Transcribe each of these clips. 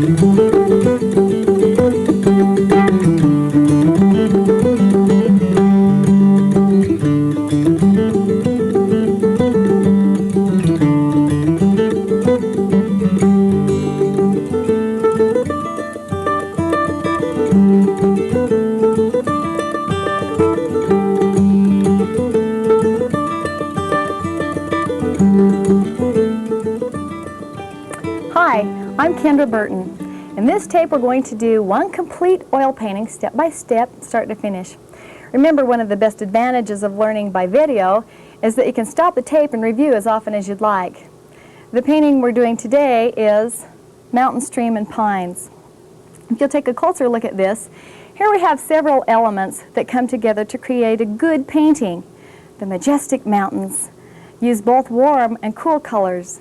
Hi, I'm Kendra Burton. In this tape we're going to do one complete oil painting step by step, start to finish. Remember, one of the best advantages of learning by video is that you can stop the tape and review as often as you'd like. The painting we're doing today is Mountain, Stream, and Pines. If you'll take a closer look at this, here we have several elements that come together to create a good painting. The majestic mountains use both warm and cool colors.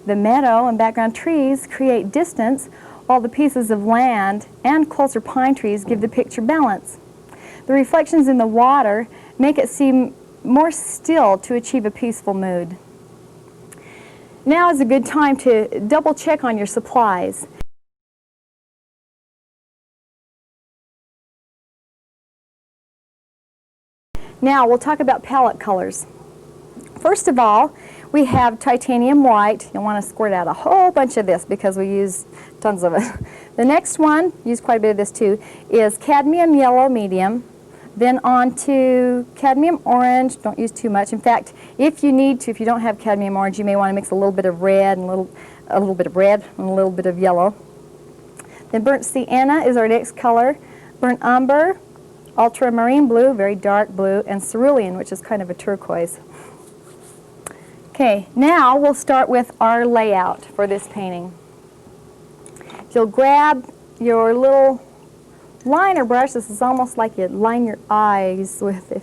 The meadow and background trees create distance, while the pieces of land and closer pine trees give the picture balance. The reflections in the water make it seem more still to achieve a peaceful mood. Now is a good time to double check on your supplies. Now we'll talk about palette colors. First of all, we have titanium white. You'll want to squirt out a whole bunch of this because we use tons of it. The next one, use quite a bit of this too, is cadmium yellow medium. Then on to cadmium orange. Don't use too much. In fact, if you need to, if you don't have cadmium orange, you may want to mix a little bit of red and a little bit of yellow. Then burnt sienna is our next color. Burnt umber, ultramarine blue, very dark blue, and cerulean, which is kind of a turquoise. Okay, now we'll start with our layout for this painting. You'll grab your little liner brush. This is almost like you line your eyes with it.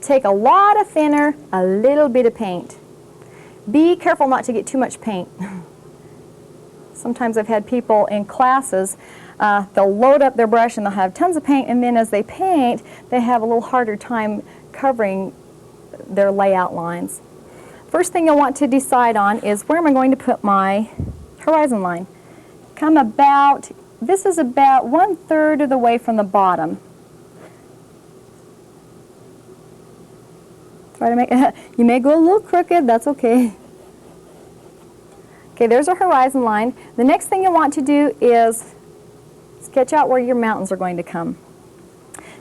Take a lot of thinner, a little bit of paint. Be careful not to get too much paint. Sometimes I've had people in classes, they'll load up their brush and they'll have tons of paint, and then as they paint, they have a little harder time covering their layout lines. First thing you'll want to decide on is where am I going to put my horizon line. This is about 1/3 of the way from the bottom. Try to make you may go a little crooked, that's okay. Okay, there's our horizon line. The next thing you'll want to do is sketch out where your mountains are going to come.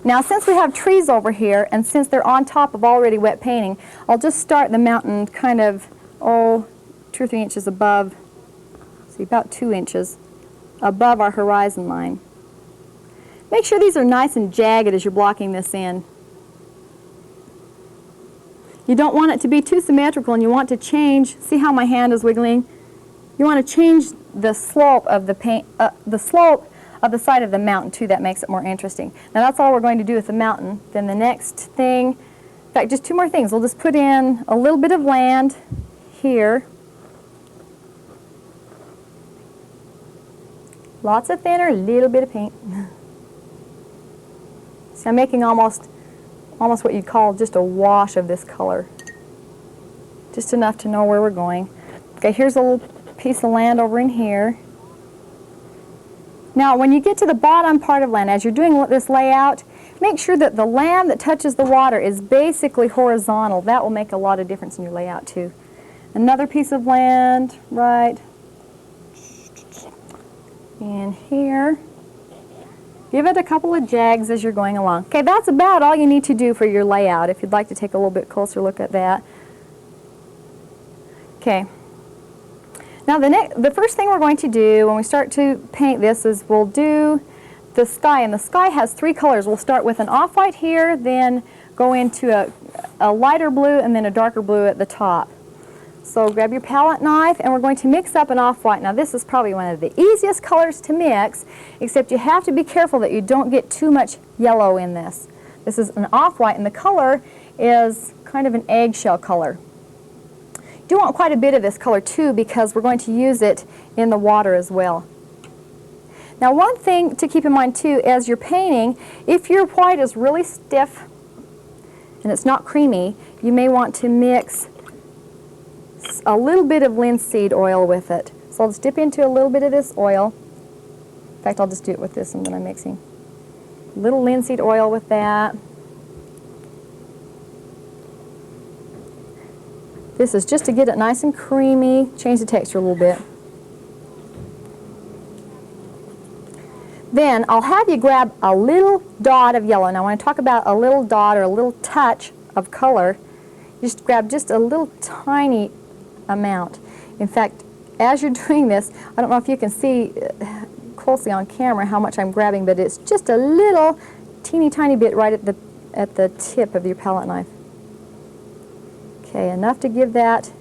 Now, since we have trees over here, and since they're on top of already wet painting, I'll just start the mountain kind of, 2 or 3 inches above, see, about 2 inches above our horizon line. Make sure these are nice and jagged as you're blocking this in. You don't want it to be too symmetrical, and you want to change, see how my hand is wiggling? You want to change the slope of the paint, the slope of the side of the mountain too. That makes it more interesting. Now that's all we're going to do with the mountain. Then the next thing, in fact, just 2 more things. We'll just put in a little bit of land here. Lots of thinner, a little bit of paint. So I'm making almost what you'd call just a wash of this color. Just enough to know where we're going. Okay, here's a little piece of land over in here. Now, when you get to the bottom part of land, as you're doing this layout, make sure that the land that touches the water is basically horizontal. That will make a lot of difference in your layout too. Another piece of land right in here. Give it a couple of jags as you're going along. Okay, that's about all you need to do for your layout, if you'd like to take a little bit closer look at that. Okay. Now the first thing we're going to do when we start to paint this is we'll do the sky, and the sky has 3 colors. We'll start with an off-white here, then go into a lighter blue, and then a darker blue at the top. So grab your palette knife, and we're going to mix up an off-white. Now this is probably one of the easiest colors to mix, except you have to be careful that you don't get too much yellow in this. This is an off-white, and the color is kind of an eggshell color. You do want quite a bit of this color too, because we're going to use it in the water as well. Now one thing to keep in mind too as you're painting, if your white is really stiff and it's not creamy, you may want to mix a little bit of linseed oil with it So I'll just dip into a little bit of this oil. In fact, I'll just do it with this one that I'm mixing. A little linseed oil with that. This is just to get it nice and creamy, change the texture a little bit. Then I'll have you grab a little dot of yellow. Now when I talk about a little dot or a little touch of color, just grab just a little tiny amount. In fact, as you're doing this, I don't know if you can see closely on camera how much I'm grabbing, but it's just a little teeny tiny bit right at the tip of your palette knife. Okay, enough to give that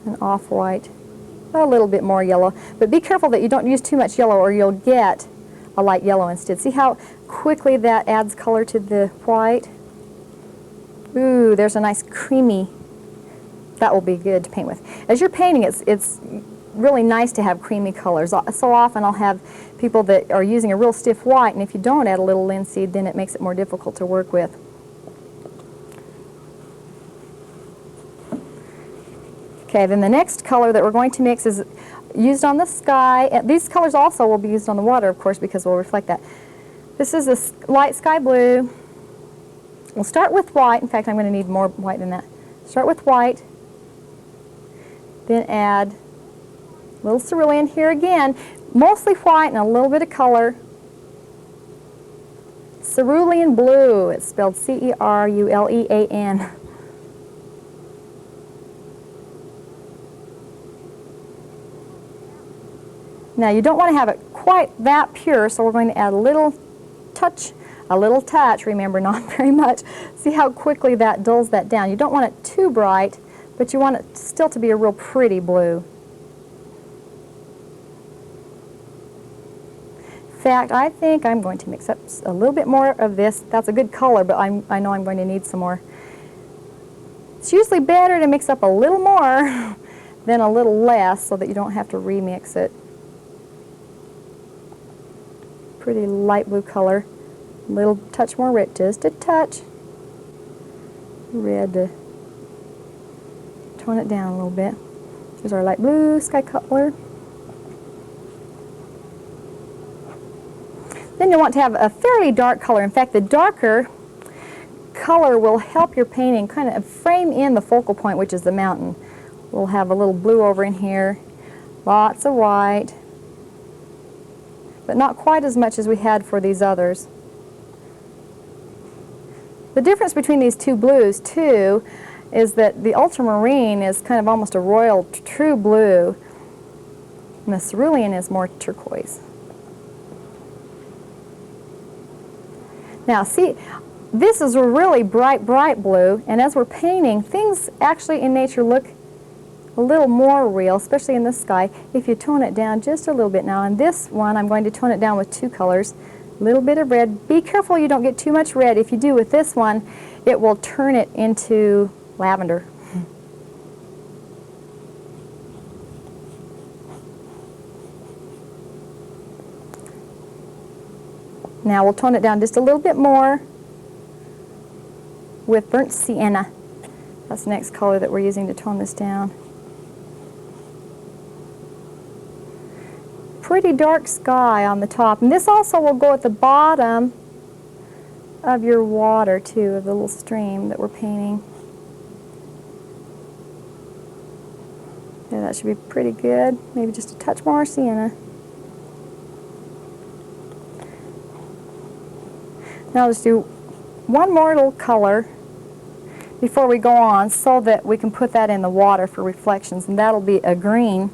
an off-white, a little bit more yellow. But be careful that you don't use too much yellow or you'll get a light yellow instead. See how quickly that adds color to the white? Ooh, there's a nice creamy, that will be good to paint with. As you're painting, it's really nice to have creamy colors. So often I'll have people that are using a real stiff white, and if you don't add a little linseed, then it makes it more difficult to work with. Okay, then the next color that we're going to mix is used on the sky. These colors also will be used on the water, of course, because we'll reflect that. This is a light sky blue. We'll start with white. In fact, I'm going to need more white than that. Start with white, then add a little cerulean here again, mostly white and a little bit of color. Cerulean blue. It's spelled C-E-R-U-L-E-A-N. Now you don't want to have it quite that pure, so we're going to add a little touch, remember, not very much. See how quickly that dulls that down. You don't want it too bright, but you want it still to be a real pretty blue. In fact, I think I'm going to mix up a little bit more of this. That's a good color, but I know I'm going to need some more. It's usually better to mix up a little more than a little less so that you don't have to remix it. Pretty light blue color. A little touch more red, just a touch. Red to tone it down a little bit. Here's our light blue sky color. Then you'll want to have a fairly dark color. In fact, the darker color will help your painting kind of frame in the focal point, which is the mountain. We'll have a little blue over in here, lots of white, but not quite as much as we had for these others. The difference between these two blues, too, is that the ultramarine is kind of almost a royal true blue, and the cerulean is more turquoise. Now, see, this is a really bright, bright blue, and as we're painting, things actually in nature look a little more real, especially in the sky, if you tone it down just a little bit. Now, in this one, I'm going to tone it down with two colors. A little bit of red. Be careful you don't get too much red. If you do with this one, it will turn it into lavender. Now we'll tone it down just a little bit more with burnt sienna. That's the next color that we're using to tone this down. Pretty dark sky on the top, and this also will go at the bottom of your water too, of the little stream that we're painting. Yeah, that should be pretty good. Maybe just a touch more sienna. Now I'll just do one more little color before we go on so that we can put that in the water for reflections, and that'll be a green.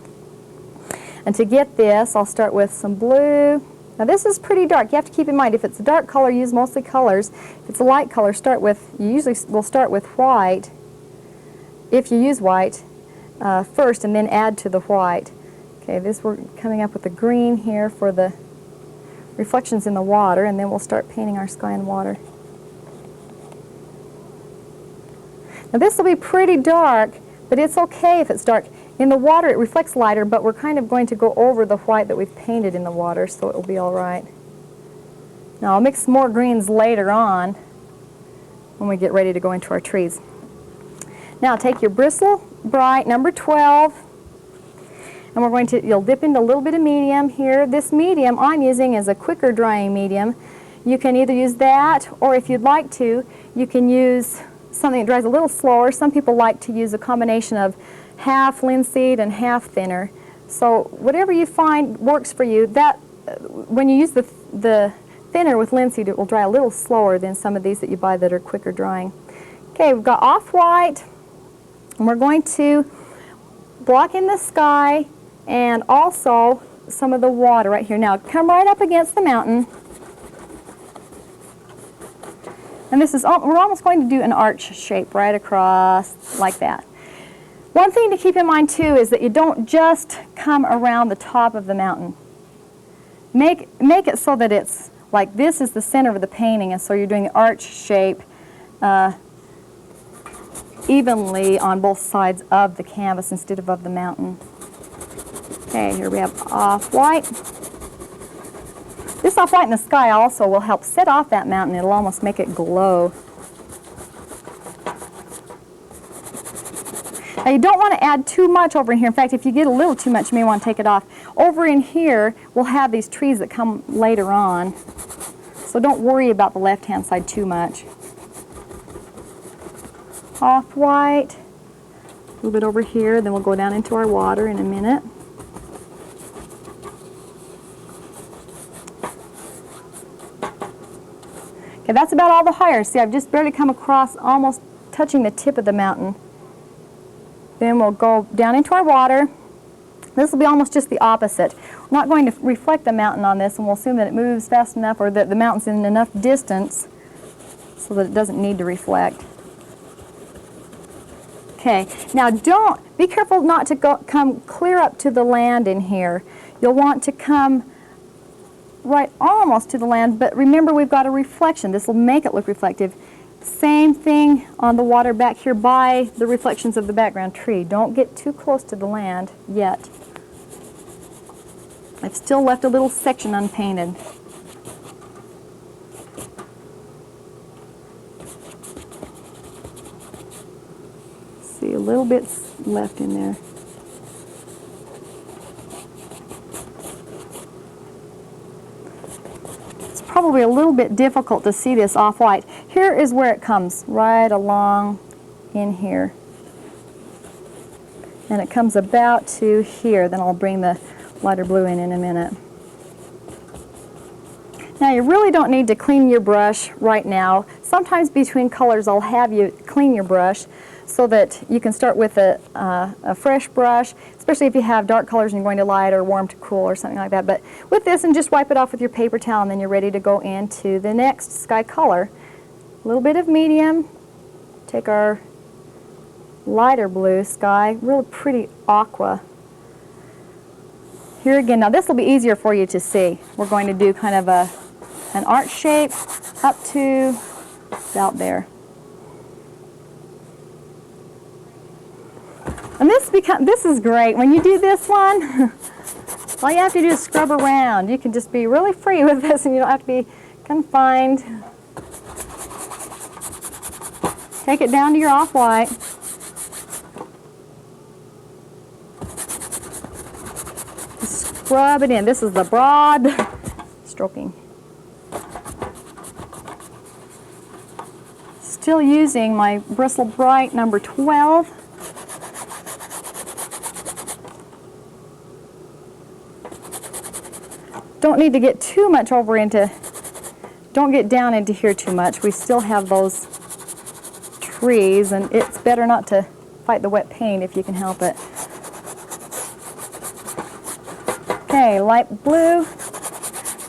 And to get this, I'll start with some blue. Now this is pretty dark. You have to keep in mind, if it's a dark color, use mostly colors. If it's a light color, you usually will start with white, if you use white, first, and then add to the white. Okay, we're coming up with the green here for the reflections in the water, and then we'll start painting our sky and water. Now this will be pretty dark, but it's okay if it's dark. In the water it reflects lighter, but we're kind of going to go over the white that we've painted in the water, so it will be all right. Now I'll mix more greens later on when we get ready to go into our trees. Now take your Bristle Bright number 12, And we're going to, you'll dip into a little bit of medium here. This medium I'm using is a quicker drying medium. You can either use that, or if you'd like to, you can use something that dries a little slower. Some people like to use a combination of half linseed and half thinner. So whatever you find works for you. That when you use the thinner with linseed, it will dry a little slower than some of these that you buy that are quicker drying. Okay, we've got off-white, and we're going to block in the sky and also some of the water right here. Now come right up against the mountain. And this is, we're almost going to do an arch shape right across like that. One thing to keep in mind too is that you don't just come around the top of the mountain. Make it so that it's like this is the center of the painting, and so you're doing the arch shape evenly on both sides of the canvas instead of the mountain. Okay, here we have off-white. This off-white in the sky also will help set off that mountain. It'll almost make it glow. Now you don't want to add too much over in here. In fact, if you get a little too much, you may want to take it off. Over in here, we'll have these trees that come later on. So don't worry about the left-hand side too much. Off-white, a little bit over here, then we'll go down into our water in a minute. Okay, that's about all the higher. See, I've just barely come across, almost touching the tip of the mountain. Then we'll go down into our water. This will be almost just the opposite. We're not going to reflect the mountain on this, and we'll assume that it moves fast enough, or that the mountain's in enough distance so that it doesn't need to reflect. Okay, now be careful not to come clear up to the land in here. You'll want to come right almost to the land, but remember we've got a reflection. This will make it look reflective. Same thing on the water back here by the reflections of the background tree. Don't get too close to the land yet. I've still left a little section unpainted. See, a little bit's left in there. It's probably a little bit difficult to see this off-white. Here is where it comes, right along in here. And it comes about to here. Then I'll bring the lighter blue in a minute. Now you really don't need to clean your brush right now. Sometimes between colors I'll have you clean your brush so that you can start with a fresh brush, especially if you have dark colors and you're going to light or warm to cool or something like that. But with this, and just wipe it off with your paper towel, and then you're ready to go into the next sky color. A little bit of medium, take our lighter blue sky, real pretty aqua. Here again, now this will be easier for you to see. We're going to do kind of an arch shape up to about there. And this is great. When you do this one, all you have to do is scrub around. You can just be really free with this, and you don't have to be confined. Take it down to your off-white. Scrub it in. This is the broad stroking. Still using my Bristle Bright number 12. Don't need to get too much over into, don't get down into here too much. We still have those trees, and it's better not to fight the wet paint if you can help it. Okay, light blue.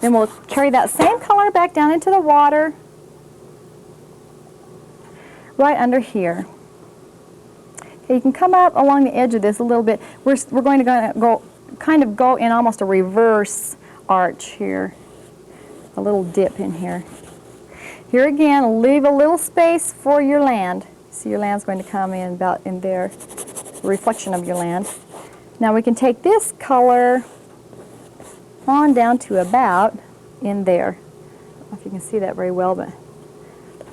Then we'll carry that same color back down into the water, right under here. Okay, you can come up along the edge of this a little bit. We're going to go in almost a reverse arch here, a little dip in here. Here again, leave a little space for your land. See, your land's going to come in about in there, the reflection of your land. Now we can take this color on down to about in there. I don't know if you can see that very well, but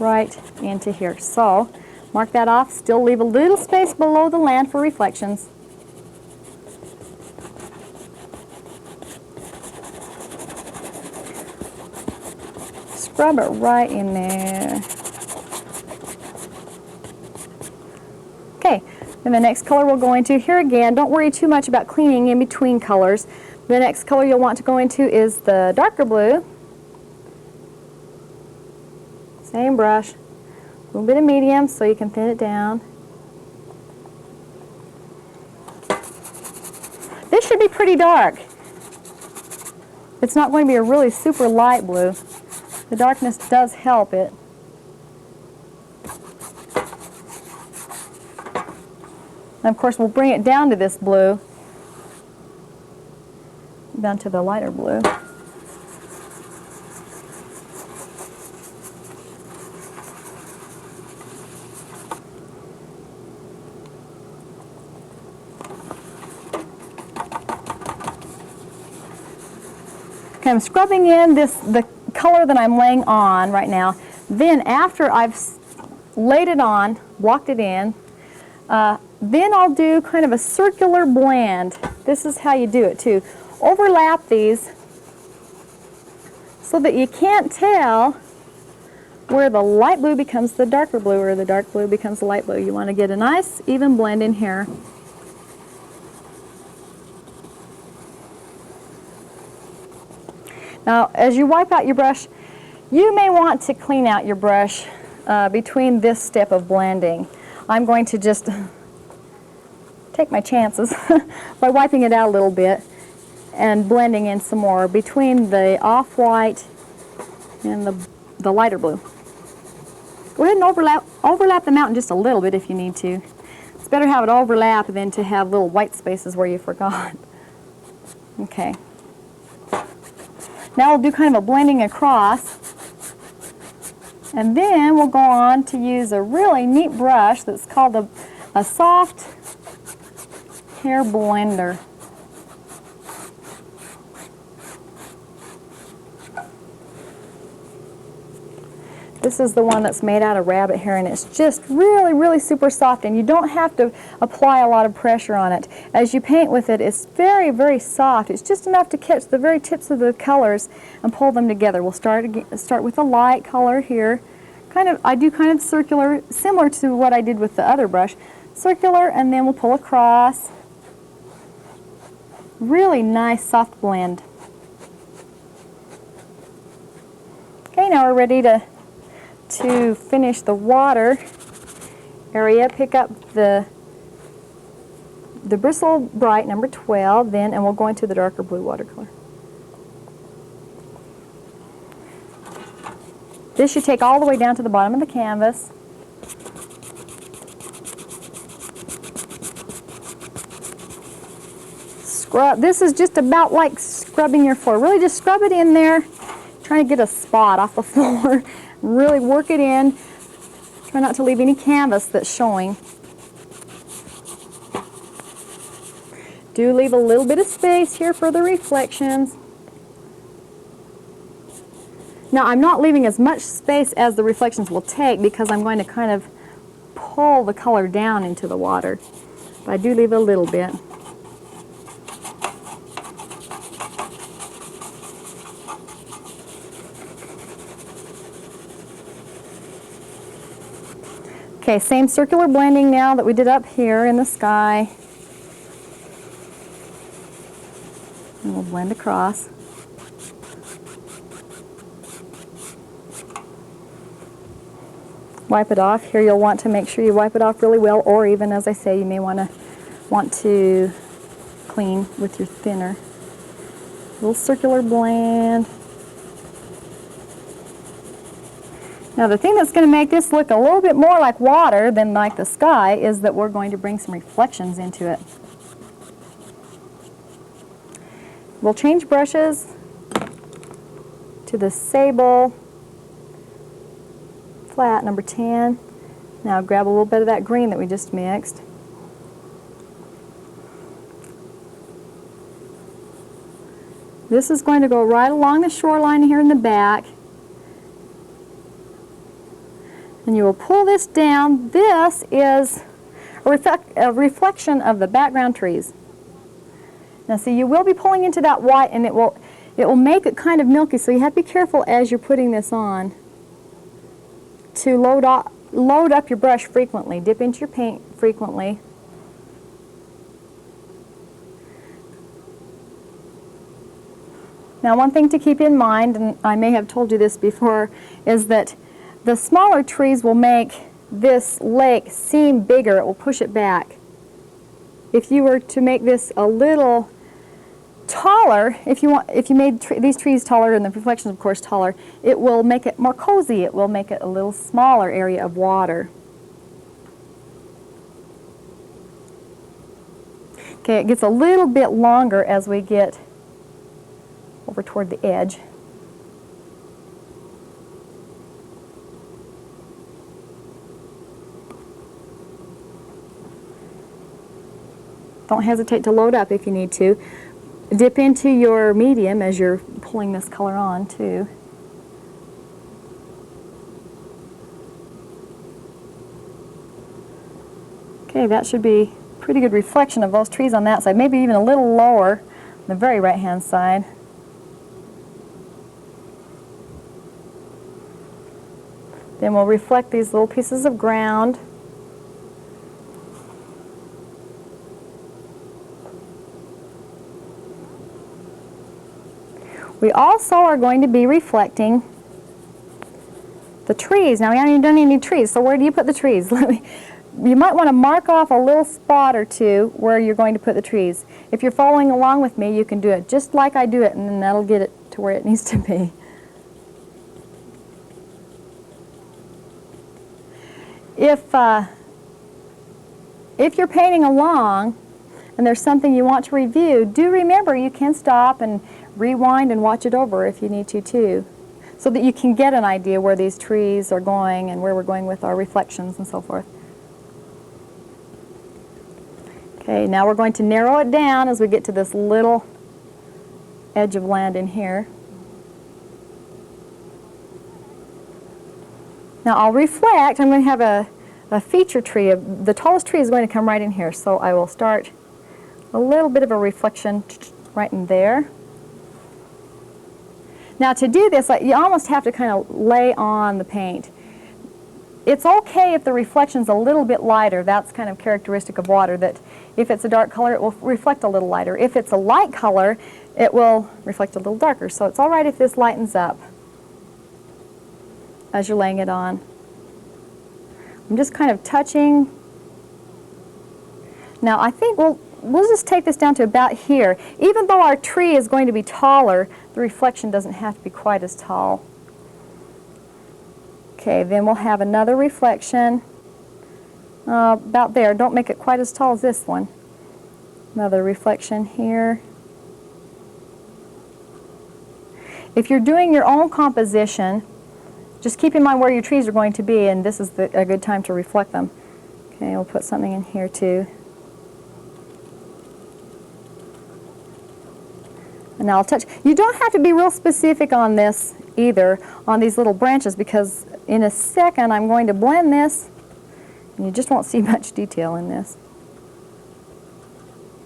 right into here. So mark that off. Still leave a little space below the land for reflections. scrub it right in there. Okay, then the next color we'll go into, here again, don't worry too much about cleaning in between colors. The next color you'll want to go into is the darker blue. Same brush, a little bit of medium so you can thin it down. This should be pretty dark. It's not going to be a really super light blue. The darkness does help it. And of course we'll bring it down to this blue, down to the lighter blue. Okay, I'm scrubbing in the color that I'm laying on right now. Then after I've laid it on, blocked it in, then I'll do kind of a circular blend. This is how you do it too. Overlap these so that you can't tell where the light blue becomes the darker blue or the dark blue becomes the light blue. You want to get a nice even blend in here. Now, as you wipe out your brush, you may want to clean out your brush between this step of blending. I'm going to just take my chances by wiping it out a little bit and blending in some more between the off-white and the lighter blue. Go ahead and overlap them out in just a little bit if you need to. It's better to have it overlap than to have little white spaces where you forgot. Okay. Now we'll do kind of a blending across, and then we'll go on to use a really neat brush that's called a soft hair blender. This is the one that's made out of rabbit hair, and it's just really, really super soft, and you don't have to apply a lot of pressure on it. As you paint with it, it's very, very soft. It's just enough to catch the very tips of the colors and pull them together. We'll start with a light color here. I do kind of circular, similar to what I did with the other brush. Circular, and then we'll pull across. Really nice soft blend. Okay, now we're ready to finish the water area. Pick up the Bristle Bright number 12 then, and we'll go into the darker blue watercolor. This should take all the way down to the bottom of the canvas. Scrub. This is just about like scrubbing your floor. Really just scrub it in there, trying to get a spot off the floor. Really work it in. Try not to leave any canvas that's showing. Do leave a little bit of space here for the reflections. Now I'm not leaving as much space as the reflections will take because I'm going to kind of pull the color down into the water. But I do leave a little bit. Okay, same circular blending now that we did up here in the sky. And we'll blend across. Wipe it off. Here you'll want to make sure you wipe it off really well, or even, as I say, you may want to clean with your thinner. A little circular blend. Now the thing that's going to make this look a little bit more like water than like the sky is that we're going to bring some reflections into it. We'll change brushes to the Sable Flat number 10. Now grab a little bit of that green that we just mixed. This is going to go right along the shoreline here in the back. And you will pull this down. This is a reflection of the background trees. Now see, you will be pulling into that white, and it will make it kind of milky, so you have to be careful as you're putting this on to load up your brush frequently. Dip into your paint frequently. Now, one thing to keep in mind, and I may have told you this before, is that the smaller trees will make this lake seem bigger. It will push it back. If you were to make this a little taller, if you made these trees taller and the reflections, of course, taller, it will make it more cozy. It will make it a little smaller area of water. Okay, it gets a little bit longer as we get over toward the edge. Don't hesitate to load up if you need to. Dip into your medium as you're pulling this color on too. Okay, that should be pretty good reflection of those trees on that side, maybe even a little lower on the very right hand side. Then we'll reflect these little pieces of ground. We also are going to be reflecting the trees. Now, we haven't even done any trees, so where do you put the trees? You might want to mark off a little spot or two where you're going to put the trees. If you're following along with me, you can do it just like I do it, and then that'll get it to where it needs to be. If you're painting along and there's something you want to review, do remember you can stop and rewind and watch it over if you need to too, so that you can get an idea where these trees are going and where we're going with our reflections and so forth. Okay, now we're going to narrow it down as we get to this little edge of land in here. Now I'll reflect. I'm going to have a feature tree. The tallest tree is going to come right in here, so I will start a little bit of a reflection right in there. Now to do this, you almost have to kind of lay on the paint. It's okay if the reflection's a little bit lighter. That's kind of characteristic of water, that if it's a dark color, it will reflect a little lighter. If it's a light color, it will reflect a little darker. So it's all right if this lightens up as you're laying it on. I'm just kind of touching. Now I think we'll just take this down to about here. Even though our tree is going to be taller, the reflection doesn't have to be quite as tall. Okay, then we'll have another reflection about there. Don't make it quite as tall as this one. Another reflection here. If you're doing your own composition, just keep in mind where your trees are going to be, and this is a good time to reflect them. Okay, we'll put something in here too. And now I'll touch. You don't have to be real specific on this either, on these little branches, because in a second I'm going to blend this, and you just won't see much detail in this.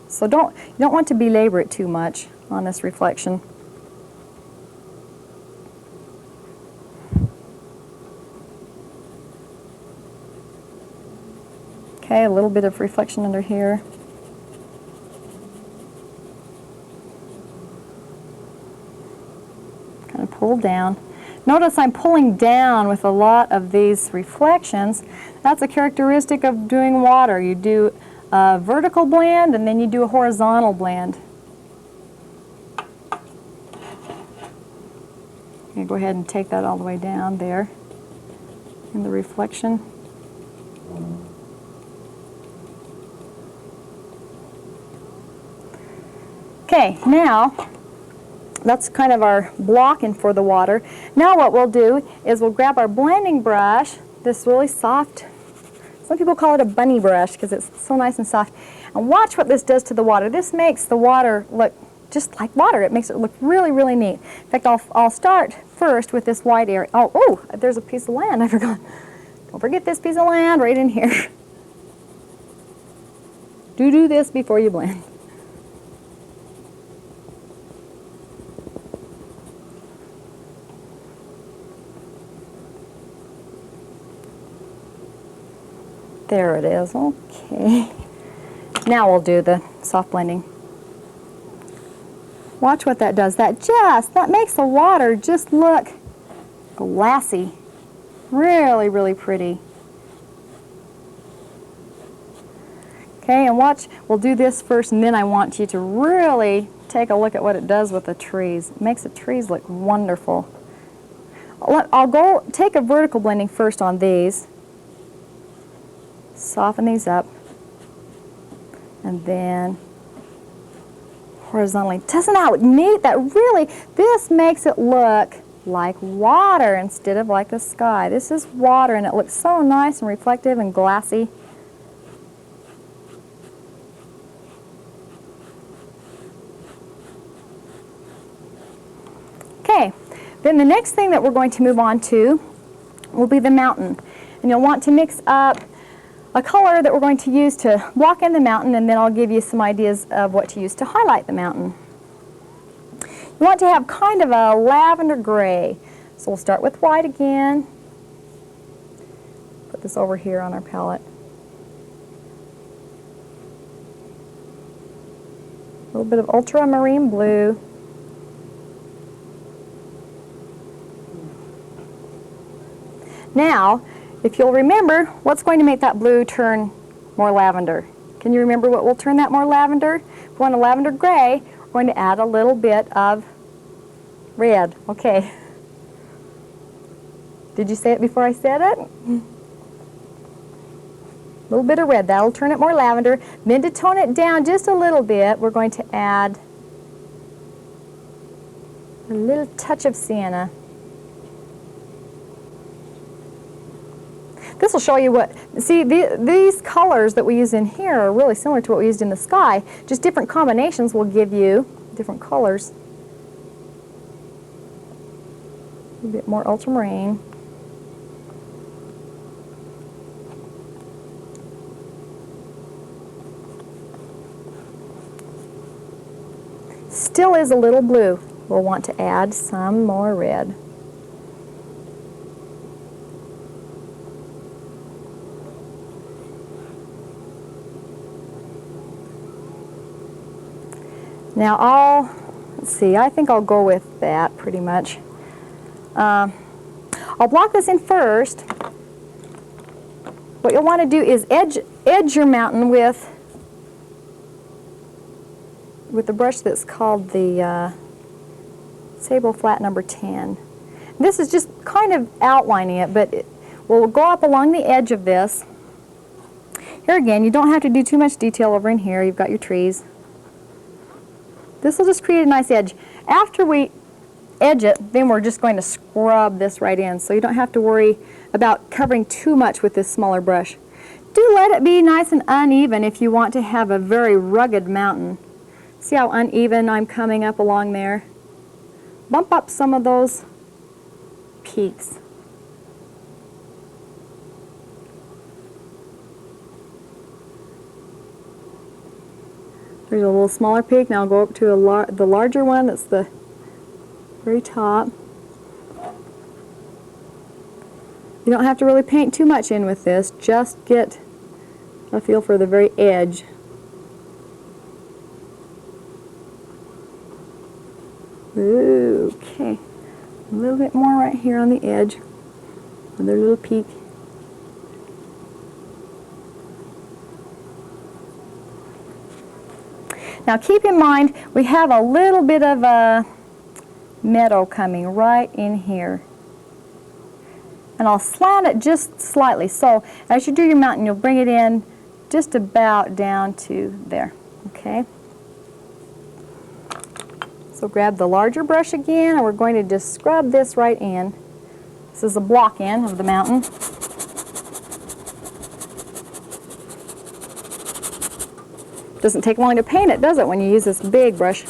So you don't want to belabor it too much on this reflection. Okay, a little bit of reflection under here. Kind of pull down. Notice I'm pulling down with a lot of these reflections. That's a characteristic of doing water. You do a vertical blend and then you do a horizontal blend. I'm going to go ahead and take that all the way down there in the reflection. Okay, now that's kind of our blocking for the water. Now what we'll do is we'll grab our blending brush, this really soft, some people call it a bunny brush because it's so nice and soft, and watch what this does to the water. This makes the water look just like water. It makes it look really, really neat. In fact, I'll start first with this white area. Oh, there's a piece of land I forgot. Don't forget this piece of land right in here. Do this before you blend. There it is. Okay. Now we'll do the soft blending. Watch what that does. That makes the water just look glassy. Really, really pretty. Okay, and watch, we'll do this first, and then I want you to really take a look at what it does with the trees. It makes the trees look wonderful. I'll go take a vertical blending first on these. Soften these up. And then horizontally. Doesn't that look neat? This makes it look like water instead of like the sky. This is water, and it looks so nice and reflective and glassy. Okay, then the next thing that we're going to move on to will be the mountain. And you'll want to mix up a color that we're going to use to block in the mountain, and then I'll give you some ideas of what to use to highlight the mountain. You want to have kind of a lavender gray. So we'll start with white again. Put this over here on our palette. A little bit of ultramarine blue. Now, if you'll remember, what's going to make that blue turn more lavender? Can you remember what will turn that more lavender? If we want a lavender gray, we're going to add a little bit of red. Okay. Did you say it before I said it? A little bit of red. That'll turn it more lavender. Then to tone it down just a little bit, we're going to add a little touch of sienna. This will show you these colors that we use in here are really similar to what we used in the sky. Just different combinations will give you different colors. A bit more ultramarine. Still is a little blue. We'll want to add some more red. Now let's see, I think I'll go with that pretty much. I'll block this in first. What you'll want to do is edge your mountain with the brush that's called the Sable Flat number 10. This is just kind of outlining it, but we'll go up along the edge of this. Here again, you don't have to do too much detail over in here. You've got your trees. This will just create a nice edge. After we edge it, then we're just going to scrub this right in, so you don't have to worry about covering too much with this smaller brush. Do let it be nice and uneven if you want to have a very rugged mountain. See how uneven I'm coming up along there? Bump up some of those peaks. There's a little smaller peak. Now I'll go up to the larger one. That's the very top. You don't have to really paint too much in with this. Just get a feel for the very edge. Okay. A little bit more right here on the edge. Another little peak. Now keep in mind, we have a little bit of a meadow coming right in here. And I'll slant it just slightly. So as you do your mountain, you'll bring it in just about down to there. Okay? So grab the larger brush again, and we're going to just scrub this right in. This is the block in of the mountain. Doesn't take long to paint it, does it, when you use this big brush?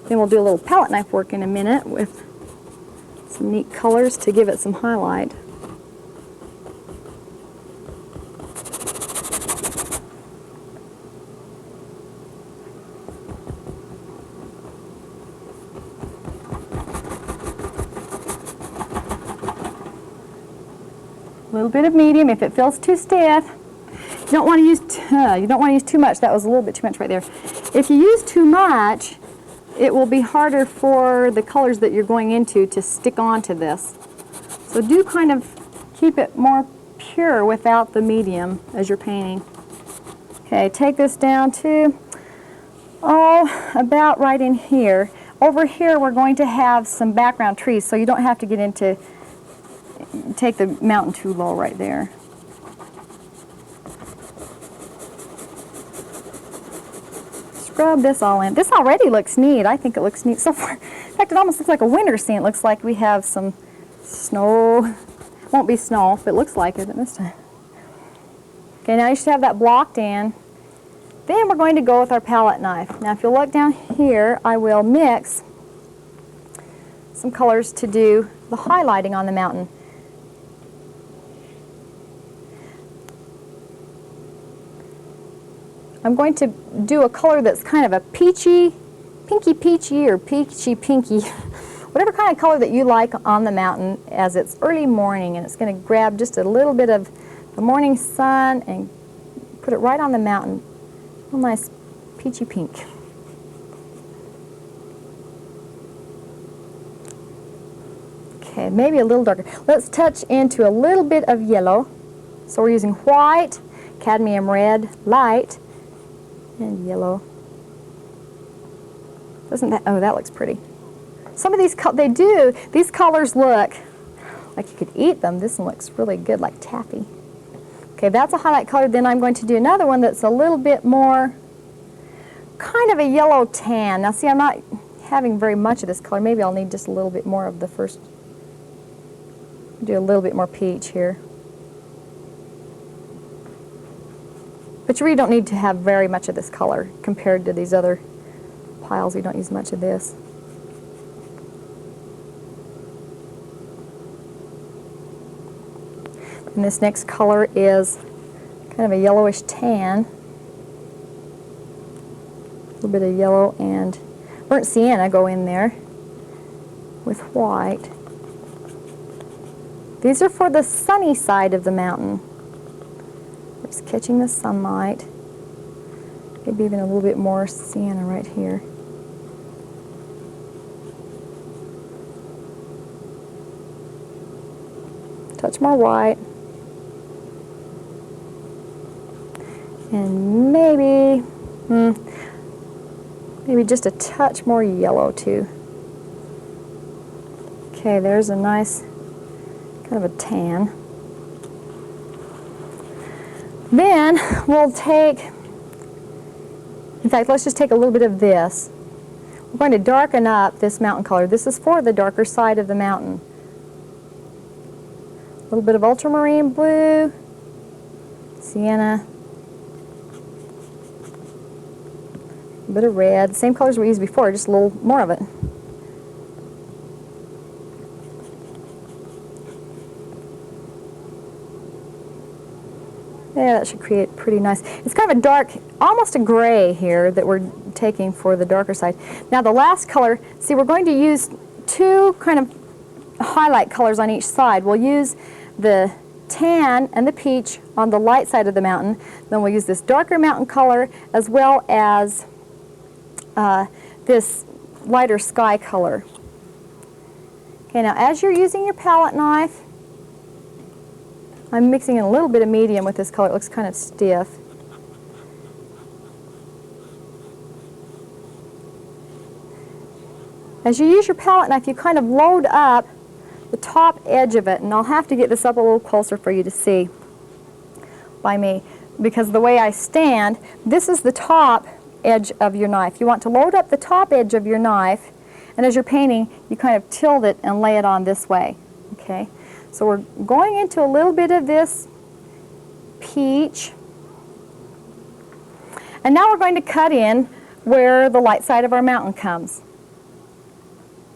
Then we'll do a little palette knife work in a minute with some neat colors to give it some highlight. A little bit of medium. If it feels too stiff, you don't want to use too much. That was a little bit too much right there. If you use too much, it will be harder for the colors that you're going into to stick onto this. So do kind of keep it more pure without the medium as you're painting. Okay, take this down to, about right in here. Over here we're going to have some background trees, so you don't have to get into, take the mountain too low right there. Scrub this all in. This already looks neat. I think it looks neat so far. In fact, it almost looks like a winter scene. It looks like we have some snow. Won't be snow, but it looks like it this time. Okay, now you should have that blocked in. Then we're going to go with our palette knife. Now if you'll look down here, I will mix some colors to do the highlighting on the mountain. I'm going to do a color that's kind of a peachy, pinky peachy or peachy pinky, whatever kind of color that you like on the mountain as it's early morning, and it's going to grab just a little bit of the morning sun and put it right on the mountain. A nice peachy pink. Okay, maybe a little darker. Let's touch into a little bit of yellow. So we're using white, cadmium red, light, and yellow. Doesn't that, oh, that looks pretty. Some of these, these colors look like you could eat them. This one looks really good, like taffy. Okay, that's a highlight color. Then I'm going to do another one that's a little bit more, kind of a yellow tan. Now see, I'm not having very much of this color. Maybe I'll need just a little bit more of the first, do a little bit more peach here. But you really don't need to have very much of this color compared to these other piles. We don't use much of this. And this next color is kind of a yellowish tan. A little bit of yellow and burnt sienna go in there with white. These are for the sunny side of the mountain. Just catching the sunlight. Maybe even a little bit more sienna right here. Touch more white. And maybe just a touch more yellow too. Okay, there's a nice kind of a tan. Then we'll take, in fact, let's just take a little bit of this. We're going to darken up this mountain color. This is for the darker side of the mountain. A little bit of ultramarine blue, sienna, a bit of red, same colors we used before, just a little more of it. Yeah, that should create pretty nice. It's kind of a dark, almost a gray here that we're taking for the darker side. Now the last color, see, we're going to use two kind of highlight colors on each side. We'll use the tan and the peach on the light side of the mountain. Then we'll use this darker mountain color as well as this lighter sky color. Okay, now as you're using your palette knife, I'm mixing in a little bit of medium with this color. It looks kind of stiff. As you use your palette knife, you kind of load up the top edge of it, and I'll have to get this up a little closer for you to see by me, because the way I stand, this is the top edge of your knife. You want to load up the top edge of your knife, and as you're painting, you kind of tilt it and lay it on this way. Okay, so we're going into a little bit of this peach, and now we're going to cut in where the light side of our mountain comes.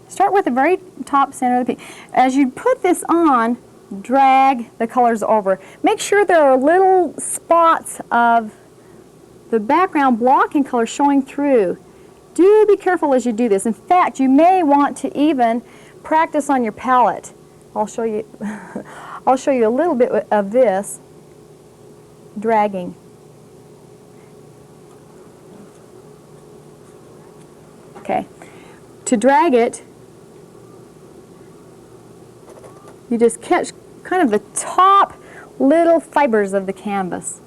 Start with the very top center of the peach. As you put this on, drag the colors over. Make sure there are little spots of the background blocking color showing through. Do be careful as you do this. In fact, you may want to even practice on your palette. I'll show you. I'll show you a little bit of this dragging. Okay, to drag it, you just catch kind of the top little fibers of the canvas.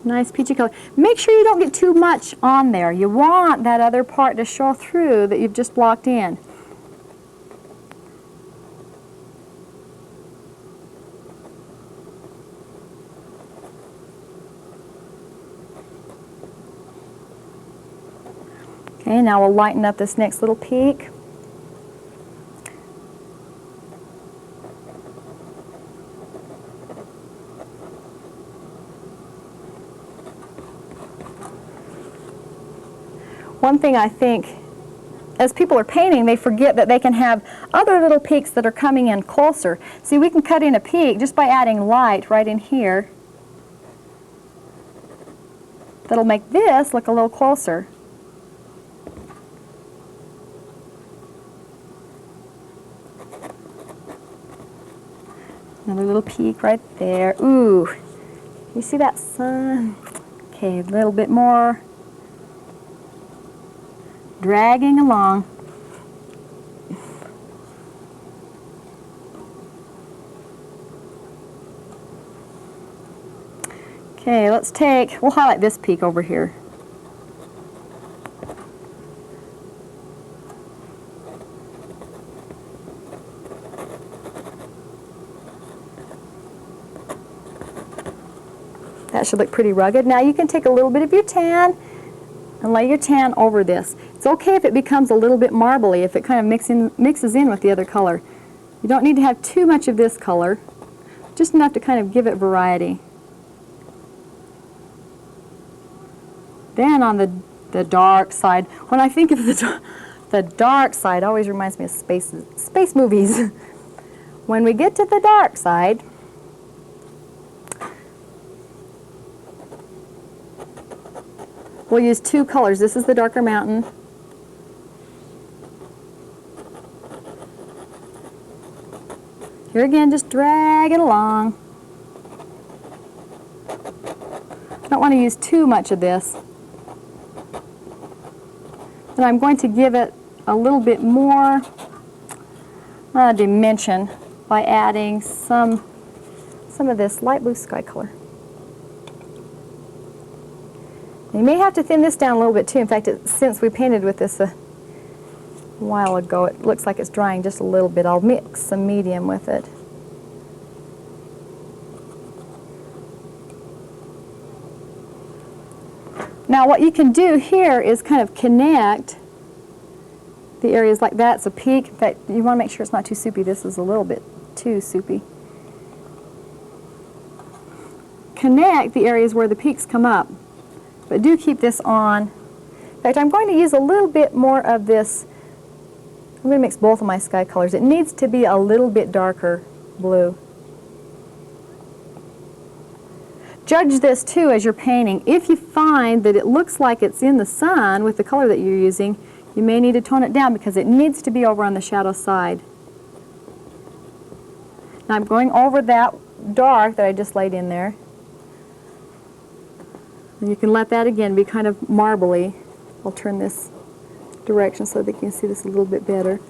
Nice peachy color. Make sure you don't get too much on there. You want that other part to show through that you've just blocked in. Okay, now we'll lighten up this next little peak. One thing I think, as people are painting, they forget that they can have other little peaks that are coming in closer. See, we can cut in a peak just by adding light right in here. That'll make this look a little closer. Another little peak right there. Ooh, you see that sun? Okay, a little bit more. Dragging along. Okay, we'll highlight this peak over here. That should look pretty rugged. Now you can take a little bit of your tan and lay your tan over this. It's okay if it becomes a little bit marbly, if it kind of mixes in with the other color. You don't need to have too much of this color, just enough to kind of give it variety. Then on the dark side, when I think of the dark side, it always reminds me of space movies. When we get to the dark side, we'll use two colors. This is the darker mountain. Here again, just drag it along. Don't want to use too much of this. And I'm going to give it a little bit more dimension by adding some of this light blue sky color. You may have to thin this down a little bit too. In fact, since we painted with this a while ago, it looks like it's drying just a little bit. I'll mix some medium with it. Now what you can do here is kind of connect the areas like that. It's a peak. In fact, you want to make sure it's not too soupy. This is a little bit too soupy. Connect the areas where the peaks come up. But do keep this on. In fact, I'm going to use a little bit more of this. I'm going to mix both of my sky colors. It needs to be a little bit darker blue. Judge this too as you're painting. If you find that it looks like it's in the sun with the color that you're using, you may need to tone it down because it needs to be over on the shadow side. Now I'm going over that dark that I just laid in there. And you can let that again be kind of marbly. I'll turn this direction so that you can see this a little bit better.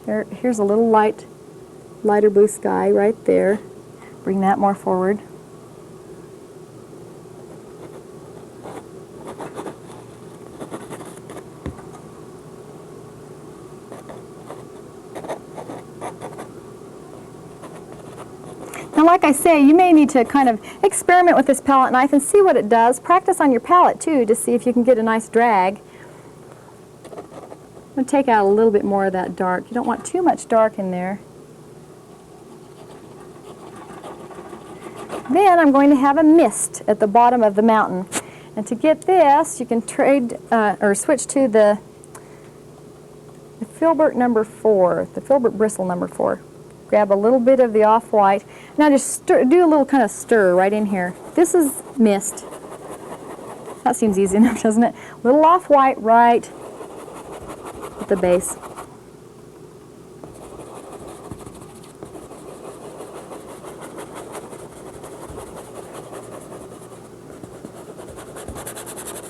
Here's a little lighter blue sky right there. Bring that more forward. Now, like I say, you may need to kind of experiment with this palette knife and see what it does. Practice on your palette, too, to see if you can get a nice drag. I'm going to take out a little bit more of that dark. You don't want too much dark in there. Then I'm going to have a mist at the bottom of the mountain. And to get this, you can switch to the filbert number 4, the filbert bristle number 4. Grab a little bit of the off-white. Now just do a little kind of stir right in here. This is mist. That seems easy enough, doesn't it? A little off-white right at the base.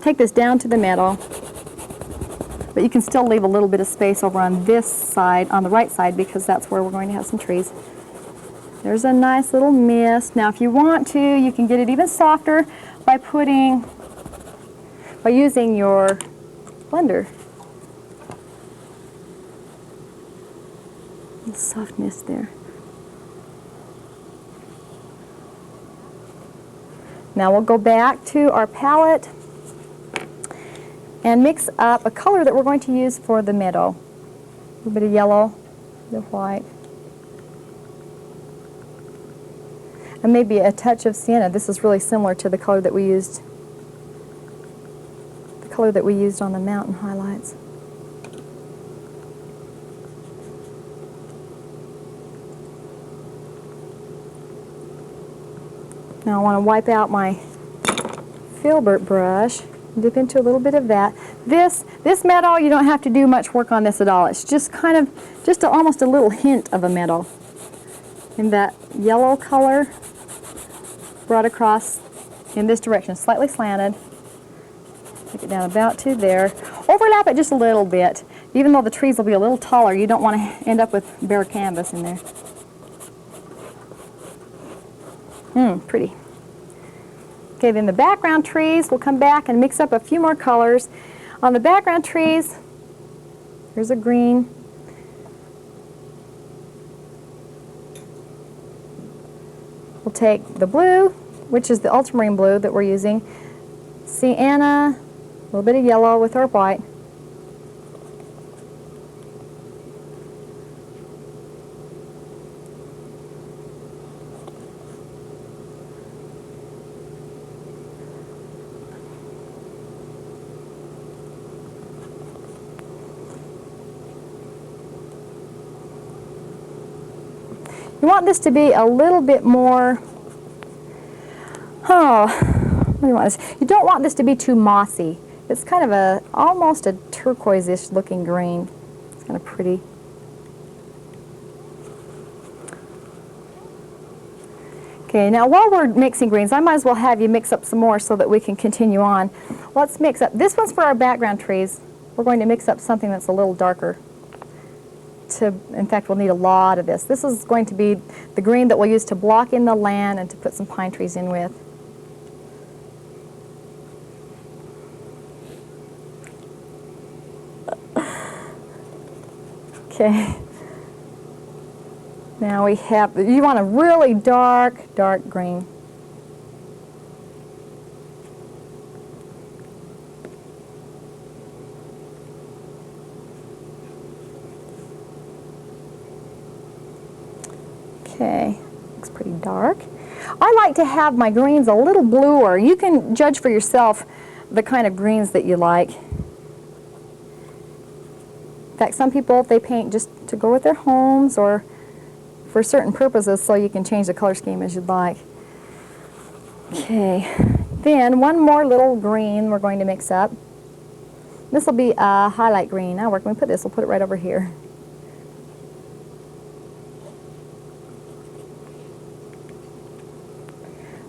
take this down to the middle, but you can still leave a little bit of space over on this side, on the right side, because that's where we're going to have some trees. There's a nice little mist. Now if you want to, you can get it even softer by using your blender. A soft mist there. Now we'll go back to our palette and mix up a color that we're going to use for the middle. A little bit of yellow, a bit of white, and maybe a touch of sienna. This is really similar to the color that we used on the mountain highlights. Now I want to wipe out my filbert brush, dip into a little bit of that. This meadow, you don't have to do much work on this at all. It's just kind of, almost a little hint of a meadow. And that yellow color brought across in this direction, slightly slanted. Take it down about to there. Overlap it just a little bit. Even though the trees will be a little taller, you don't want to end up with bare canvas in there. Pretty. Okay, then the background trees, we'll come back and mix up a few more colors. On the background trees, here's a green. We'll take the blue, which is the ultramarine blue that we're using, sienna, a little bit of yellow with our white. You want this to be a little bit more, what do you want this? You don't want this to be too mossy. It's kind of almost a turquoise-ish looking green. It's kind of pretty. Okay, now while we're mixing greens, I might as well have you mix up some more so that we can continue on. Let's mix up. This one's for our background trees. We're going to mix up something that's a little darker. In fact, we'll need a lot of this. This is going to be the green that we'll use to block in the land and to put some pine trees in with. Okay. Now we have, you want a really dark green. Okay, looks pretty dark. I like to have my greens a little bluer. You can judge for yourself the kind of greens that you like. In fact, some people, they paint just to go with their homes or for certain purposes, so you can change the color scheme as you'd like. Okay, then one more little green we're going to mix up. This will be a highlight green. Now where can we put this? We'll put it right over here.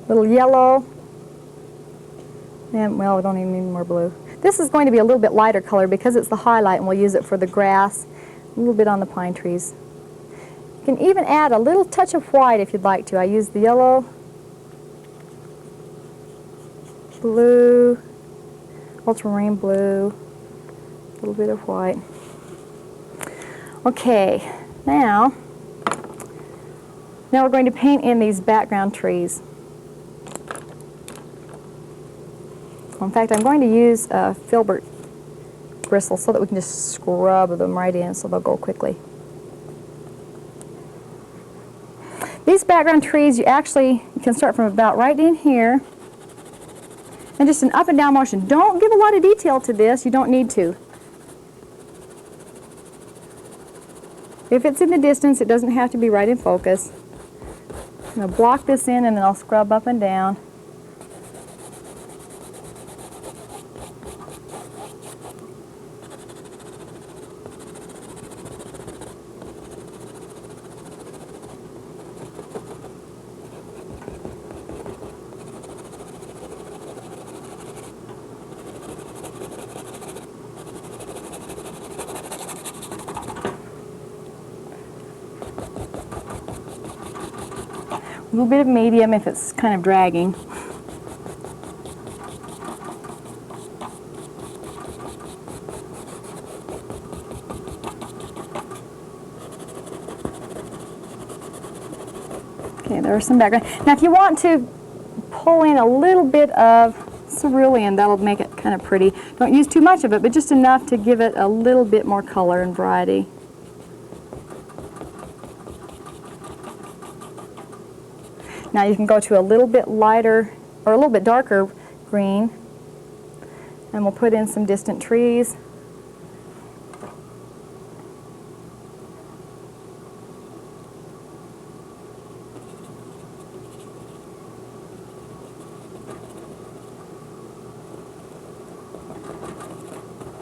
Little yellow, and well, we don't even need more blue. This is going to be a little bit lighter color because it's the highlight, and we'll use it for the grass, a little bit on the pine trees. You can even add a little touch of white if you'd like to. I use the yellow, blue, ultramarine blue, a little bit of white. Okay, now we're going to paint in these background trees. In fact, I'm going to use a filbert bristle so that we can just scrub them right in so they'll go quickly. These background trees, you can start from about right in here and just an up and down motion. Don't give a lot of detail to this. You don't need to. If it's in the distance, it doesn't have to be right in focus. I'm going to block this in and then I'll scrub up and down. A little bit of medium if it's kind of dragging. Okay, there's some background. Now if you want to pull in a little bit of cerulean, that'll make it kind of pretty. Don't use too much of it, but just enough to give it a little bit more color and variety. Now you can go to a little bit lighter, or a little bit darker green, and we'll put in some distant trees.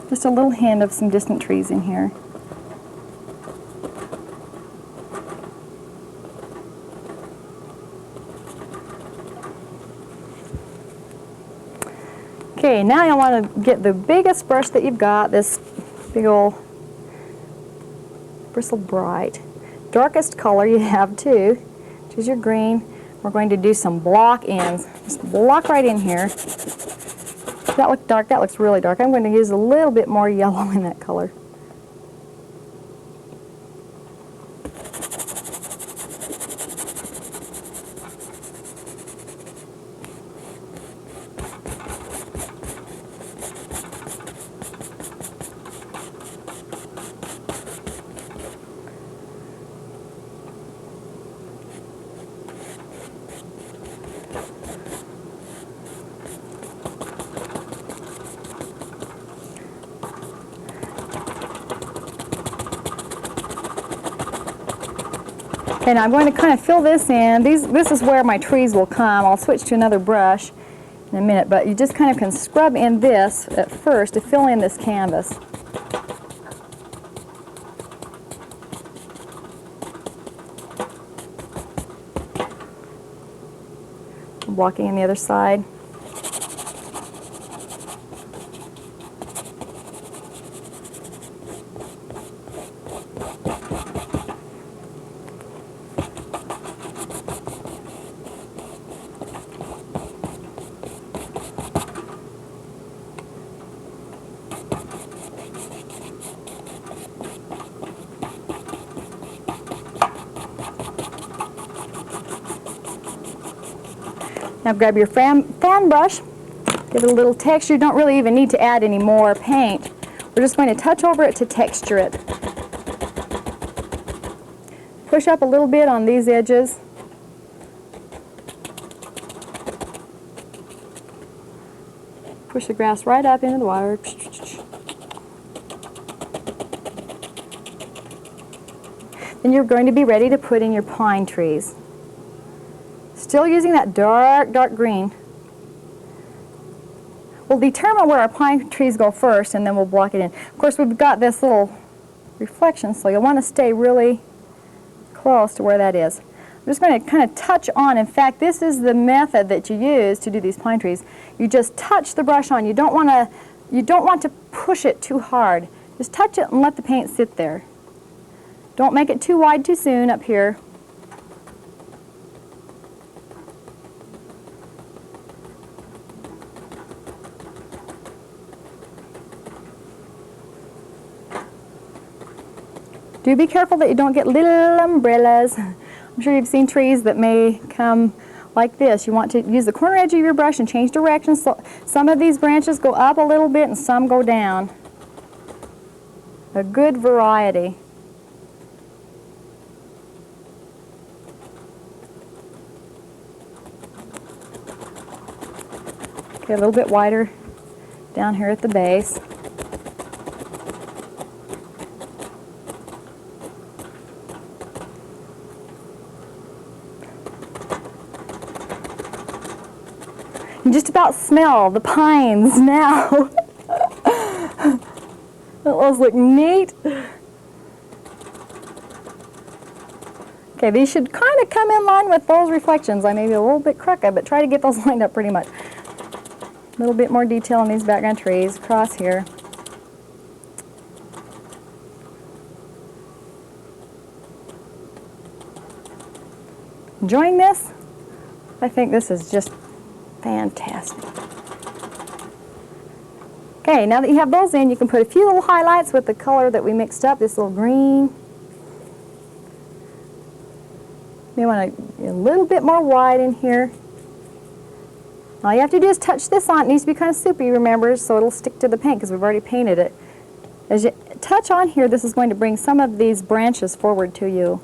Just a little hint of some distant trees in here. Okay, now I want to get the biggest brush that you've got, this big old Bristle Bright. Darkest color you have too, which is your green. We're going to do some block ins. Just block right in here. Does that look dark? That looks really dark. I'm going to use a little bit more yellow in that color. And I'm going to kind of fill this in. This is where my trees will come. I'll switch to another brush in a minute, but you just kind of can scrub in this at first to fill in this canvas. I'm blocking in the other side. Now grab your fan brush, give it a little texture. You don't really even need to add any more paint. We're just going to touch over it to texture it. Push up a little bit on these edges. Push the grass right up into the water. Then you're going to be ready to put in your pine trees. Still using that dark, dark green. We'll determine where our pine trees go first, and then we'll block it in. Of course, we've got this little reflection, so you'll want to stay really close to where that is. I'm just going to kind of touch on. In fact, this is the method that you use to do these pine trees. You just touch the brush on. You don't want to push it too hard. Just touch it and let the paint sit there. Don't make it too wide too soon up here. Do be careful that you don't get little umbrellas. I'm sure you've seen trees that may come like this. You want to use the corner edge of your brush and change direction. So some of these branches go up a little bit and some go down. A good variety. Okay, a little bit wider down here at the base. You just about smell the pines now. Those look neat. Okay, these should kind of come in line with those reflections. I may be a little bit crooked, but try to get those lined up pretty much. A little bit more detail on these background trees across here. Enjoying this? I think this is just fantastic. Okay, now that you have those in, you can put a few little highlights with the color that we mixed up, this little green. You want a little bit more white in here. All you have to do is touch this on. It needs to be kind of soupy, remember, so it'll stick to the paint because we've already painted it. As you touch on here, this is going to bring some of these branches forward to you.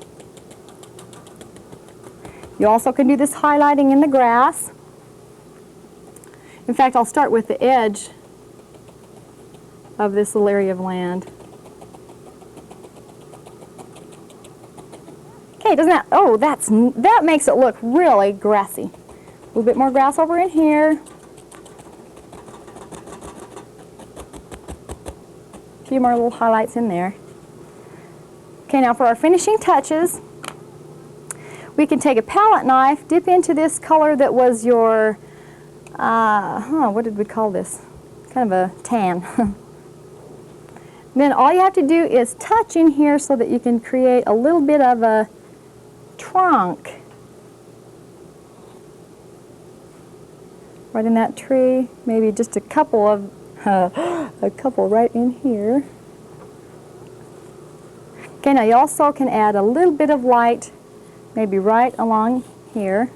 You also can do this highlighting in the grass. In fact, I'll start with the edge of this little area of land. Okay, doesn't that, oh, that makes it look really grassy. A little bit more grass over in here. A few more little highlights in there. Okay, now for our finishing touches, we can take a palette knife, dip into this color that was your, what did we call this? Kind of a tan. Then all you have to do is touch in here so that you can create a little bit of a trunk. Right in that tree, maybe just a couple of, a couple right in here. Okay, now you also can add a little bit of light, maybe right along here.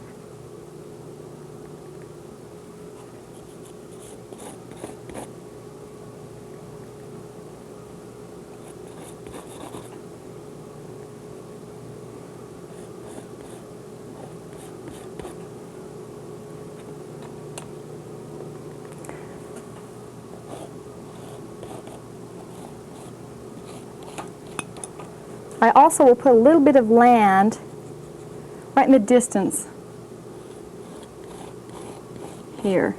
I also will put a little bit of land right in the distance here.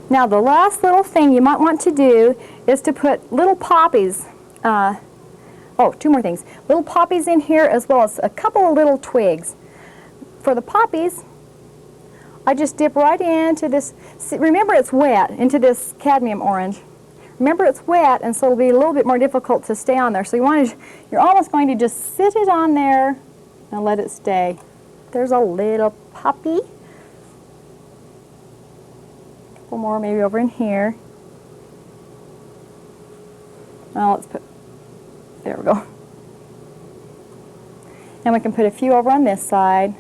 Now the last little thing you might want to do is to put little poppies, two more things. Little poppies in here as well as a couple of little twigs. For the poppies, I just dip right into this, remember it's wet, into this cadmium orange. Remember it's wet, and so it'll be a little bit more difficult to stay on there. So you're almost going to just sit it on there and let it stay. There's a little poppy. A couple more maybe over in here. Now let's put, there we go. And we can put a few over on this side.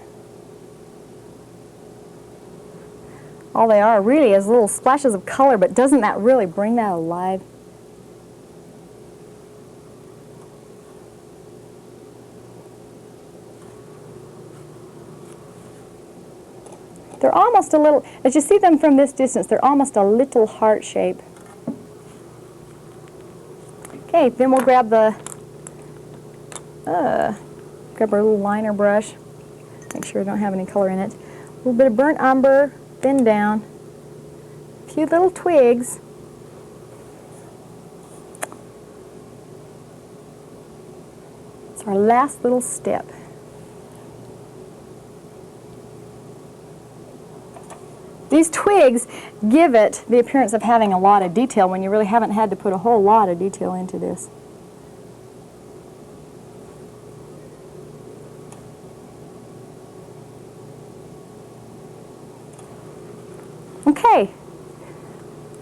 All they are really is little splashes of color, but doesn't that really bring that alive? They're almost a little, as you see them from this distance, they're almost a little heart shape. Okay, then we'll grab our little liner brush. Make sure we don't have any color in it. A little bit of burnt umber. Bend down, a few little twigs. It's our last little step. These twigs give it the appearance of having a lot of detail when you really haven't had to put a whole lot of detail into this. Okay,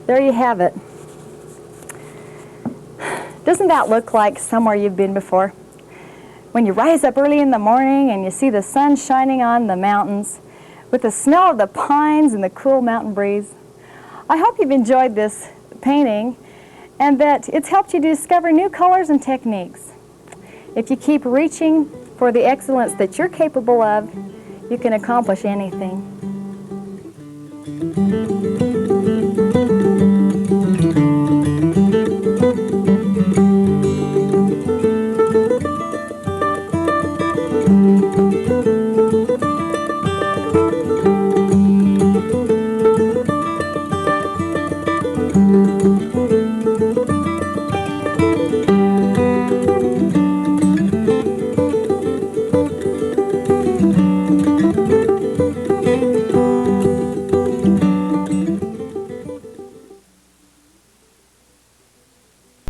there you have it. Doesn't that look like somewhere you've been before? When you rise up early in the morning and you see the sun shining on the mountains with the smell of the pines and the cool mountain breeze. I hope you've enjoyed this painting and that it's helped you discover new colors and techniques. If you keep reaching for the excellence that you're capable of, you can accomplish anything.